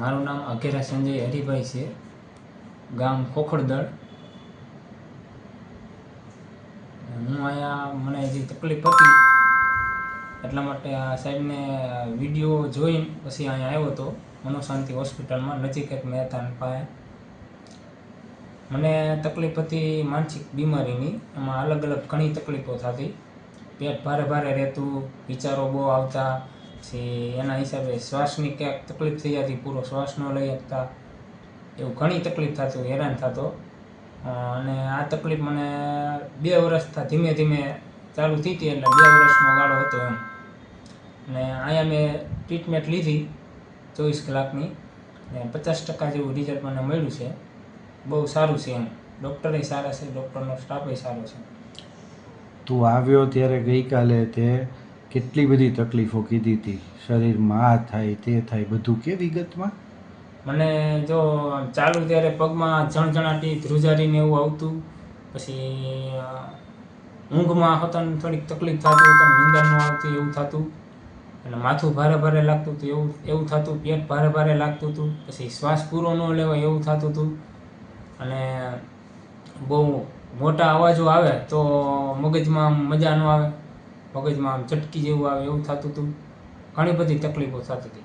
મારું નામ અઘેરા સંજય હરિભાઈ છે, ગામ ખોખડદળ. હું અહીંયા મને જે તકલીફ હતી એટલા માટે આ સાહેબને વિડીયો જોઈને પછી અહીંયા આવ્યો હતો મનોશાંતિ હોસ્પિટલમાં, નજીક એક મહેતાન પાસે. મને તકલીફ હતી માનસિક બીમારીની. એમાં અલગ અલગ ઘણી તકલીફો થતી. પેટ ભારે ભારે રહેતું, વિચારો બહુ આવતા, પછી એના હિસાબે શ્વાસની ક્યાંક તકલીફ થઈ જતી, પૂરો શ્વાસ ન લઈ શકતા, એવું ઘણી તકલીફ થતું, હેરાન થતો. અને આ તકલીફ મને 2 વર્ષથી ધીમે ધીમે ચાલુ થઈ હતી, એટલે 2 વર્ષનો ગાળો હતો એમ. અને અહીંયા મેં ટ્રીટમેન્ટ લીધી 24 કલાકની, અને 50% જેવું રિઝલ્ટ મને મળ્યું છે. બહુ સારું છે એમ. ડૉક્ટરે સારા છે, ડૉક્ટરનો સ્ટાફે સારો છે. તું આવ્યો ત્યારે ગઈકાલે તે કેટલી બધી તકલીફો કીધી હતી, શરીરમાં આ થાય તે થાય, બધું કે વિગતમાં? મને જો ચાલુ ત્યારે પગમાં જણજણાટી, ધ્રુજારીને એવું આવતું. પછી ઊંઘમાં હોતાને થોડીક તકલીફ થતી, નિંદર ન આવતી એવું થતું. અને માથું ભારે ભારે લાગતું હતું, એવું થતું. પેટ ભારે ભારે લાગતું હતું. પછી શ્વાસ પૂરો ન લેવાય એવું થતું હતું. અને બહુ મોટા અવાજો આવે તો મગજમાં મજા ન આવે, મગજમાં આમ ઝટકી જેવું આવે એવું થતું હતું. ઘણી બધી તકલીફો થતી હતી.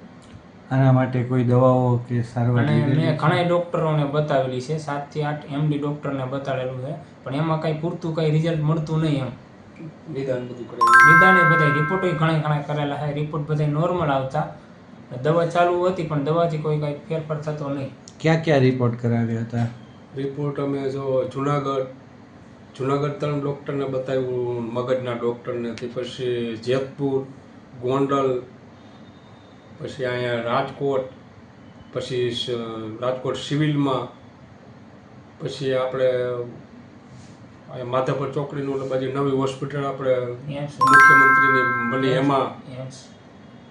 આના માટે કોઈ દવાઓ કે સારવાર અને લીધેલી? મેં ઘણા ડૉક્ટરોને બતાવેલી છે, 7 થી 8 MD ડૉક્ટરને બતાડેલું છે, પણ એમાં કાંઈ પૂરતું કાંઈ રિઝલ્ટ મળતું નહીં એમ. નિદાને બધા રિપોર્ટો ઘણા કરેલા છે, રિપોર્ટ બધા નોર્મલ આવતા. દવા ચાલુ હતી પણ દવાથી કોઈ કાંઈ ફેરફાર થતો નહીં. ક્યાં રિપોર્ટ કરાવ્યા હતા? રિપોર્ટ અમે જો જુનાગઢ 3 ડૉક્ટરને બતાવ્યું, મગજના ડૉક્ટરને. પછી જેતપુર, ગોંડલ, પછી અહીંયા રાજકોટ, પછી રાજકોટ સિવિલમાં, પછી આપણે અહીંયા માધાપર ચોકડીનું બાજુ નવી હોસ્પિટલ આપણે મુખ્યમંત્રીની બની, એમાં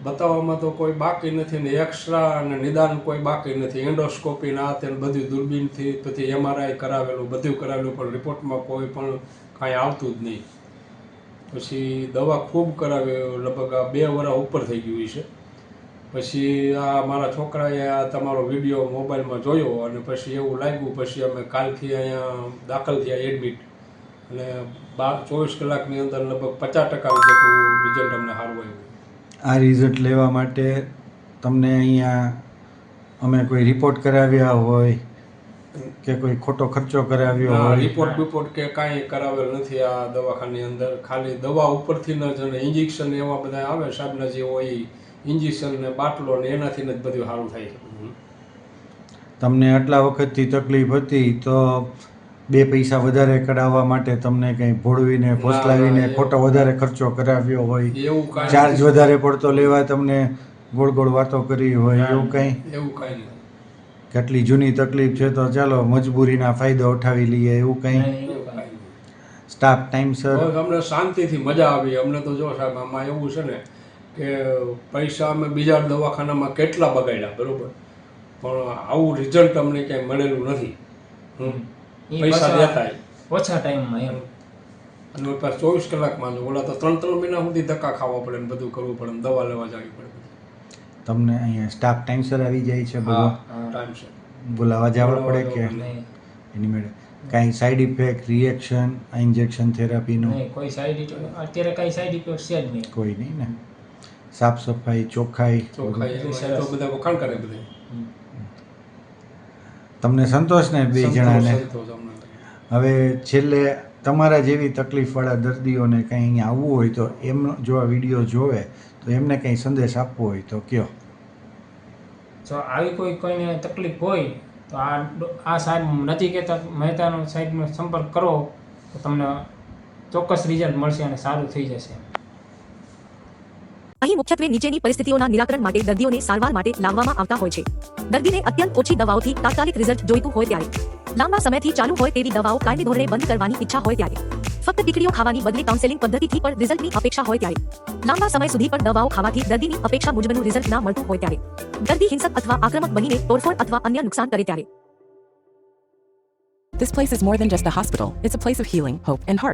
બતાવવામાં તો કોઈ બાકી નથી ને, એક્સરા અને નિદાન કોઈ બાકી નથી. એન્ડોસ્કોપી ના તે બધું દૂરબીનથી, પછી MRI કરાવેલું, બધું કરાવેલું, પણ રિપોર્ટમાં કોઈ પણ કાંઈ આવતું જ નહીં. પછી દવા ખૂબ કરાવી, લગભગ આ 2 વર્ષ ઉપર થઈ ગયું છે. પછી આ મારા છોકરાએ આ તમારો વિડીયો મોબાઈલમાં જોયો અને પછી એવું લાગ્યું. પછી અમે કાલથી અહીંયા દાખલ થયા એડમિટ, અને 24 કલાકની અંદર લગભગ 50% જેટલું રિઝલ્ટ અમને સારું આવ્યું. આ રિઝલ્ટ લેવા માટે તમને અહીંયા અમે કોઈ રિપોર્ટ કરાવ્યા હોય કે કોઈ ખોટો ખર્ચો કરાવ્યો હોય? રિપોર્ટ કે કાંઈ કરાવેલ નથી આ દવાખાની અંદર. ખાલી દવા ઉપરથી જ, અને ઇન્જેક્શન એવા બધા આવે સાહેબના જે હોય, ઇન્જેક્શન ને બાટલો ને એનાથી જ બધું સારું થાય છે. તમને આટલા વખતથી તકલીફ હતી તો 2 પૈસા વધારે કઢાવવા માટે તમને કંઈ ભોળવીને ફોસલાવીને ખોટો વધારે ખર્ચો કરાવ્યો હોય, ચાર્જ વધારે પડતો લેવા તમને ગોળ ગોળ વાતો કરી હોય, એવું કંઈ નહીં. કેટલી જૂની તકલીફ છે તો ચાલો મજબૂરીના ફાયદો ઉઠાવી લઈએ, એવું કંઈ? સ્ટાફ ટાઈમસર? અમને શાંતિથી મજા આવી. અમને તો જો સાહેબ આમાં એવું છે ને કે પૈસા અમે બીજા દવાખાનામાં કેટલા બગાડ્યા, બરોબર, પણ આવું રિઝલ્ટ અમને ક્યાંય મળેલું નથી. પૈસા દેતા ઓછા ટાઈમમાં એમ. અને પાછા 24 કલાકમાં જો, ઓલા તો 3 મહિના સુધી ધક્કા ખાવા પડે ને બધું કરવું પડે ને દવા લેવા જવી પડે. તમને અહીંયા સ્ટાફ ટાઈમસર આવી જાય છે? ટાઈમસર બોલાવા જવા પડે કે એની મેળે કાંઈ સાઈડ ઇફેક્ટ, રિએક્શન આ ઇન્જેક્શન થેરાપીનું? કોઈ સાઈડ ઇફેક્ટ અત્યારે કાંઈ સાઈડ ઇફેક્ટ છે જ નહીં. કોઈ નહીં ને? સાફ સફાઈ, ચોખ્ખાઈ તો બધા વખાણ કરે બધા. તમને સંતોષ ને 2 જણાને? હવે છેલ્લે તમારા જેવી તકલીફવાળા દર્દીઓને કંઈ અહીંયા આવવું હોય તો એમનો જો આ વિડીયો જોવે તો એમને કંઈ સંદેશ આપવો હોય તો કયો? જો આવી કોઈને તકલીફ હોય તો આ સાહેબ નજીક મહેતાનો સાહેબનો સંપર્ક કરો તો તમને ચોક્કસ રિઝલ્ટ મળશે અને સારું થઈ જશે. અહીં મુખ્યત્વે નીચેની પરિસ્થિતિઓના નિરાકરણ માટે દર્દીઓને સારવાર માટે લાવવામાં આવતા હોય છે. દર્દીને અત્યંત ઓછી દવાઓથી તાત્કાલિક રિઝલ્ટ જોઈતું હોય ત્યારે, લાંબા સમયથી ચાલુ હોય તેવી દવાઓ કાયમી ધોરણે બંધ કરવાની ઈચ્છા હોય ત્યારે, ફક્ત ટીકડીઓ ખાવાની બદલે કાઉન્સેલિંગ પદ્ધતિથી પણ રિઝલ્ટની અપેક્ષા હોય ત્યારે, લાંબા સમય સુધી પણ દવાઓ ખાવાથી દર્દીની અપેક્ષા મુજબનું રિઝલ્ટ ના મળતું હોય ત્યારે, દર્દી હિંસક અથવા આક્રમક બનીને તોડફોડ અથવા અન્ય નુકસાન કરે ત્યારે. This place is more than just a hospital. It's a place of healing, hope, and heart.